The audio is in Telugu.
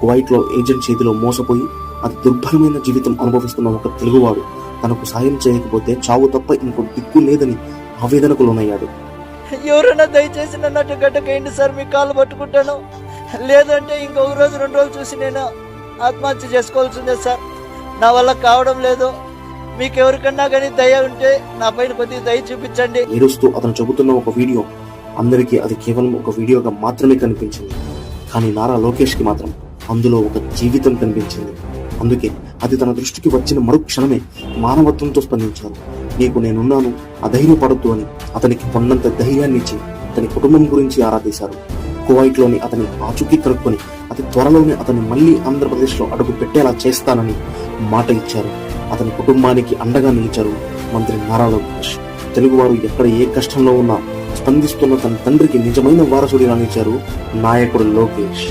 కువైట్లో ఏజెంట్ చేతిలో మోసపోయి అతి దుర్భరమైన జీవితం అనుభవిస్తున్న ఒక తెలుగువాడు తనకు సాయం చేయకపోతే చావు తప్ప ఇంకో దిక్కు లేదని ఆవేదనకు లోనయ్యాడు. ఎవరైనా దయచేసి నన్ను అటు గడ్డకేయండి సార్, మీ కాళ్ళు పట్టుకుంటాను. లేదంటే ఇంకొక రోజు 2 రోజులు చూసి నేను ఆత్మహత్య చేసుకోవాల్సిందే సార్. నా వల్ల కావడం లేదు. మీకెవరికన్నా కానీ దయ ఉంటే నా పైన కొద్దిగా దయ చూపించండి. ఏడుస్తూ అతను చెబుతున్న ఒక వీడియో అందరికీ అది కేవలం ఒక వీడియోగా మాత్రమే కనిపించింది. కానీ నారా లోకేష్కి మాత్రం అందులో ఒక జీవితం కనిపించింది. అందుకే అది తన దృష్టికి వచ్చిన మరుక్షణమే మానవత్వంతో స్పందించారు. నీకు నేనున్నాను, అధైర్యపడద్దు అని అతనికి పొన్నంత ధైర్యాన్ని ఇచ్చి అతని కుటుంబం గురించి ఆరాధిశారు. కువైట్లోని అతని ఆచూకీ కనుక్కొని అతి త్వరలోనే అతన్ని మళ్లీ ఆంధ్రప్రదేశ్లో అడుగు పెట్టేలా చేస్తానని మాట ఇచ్చారు. అతని కుటుంబానికి అండగా నిలిచారు మంత్రి నారా లోకేష్. తెలుగువారు ఎక్కడ ఏ కష్టంలో ఉన్నా స్పందిస్తున్న తన తండ్రికి నిజమైన వారసుడిగా నిలిచారు నాయకుడు లోకేష్.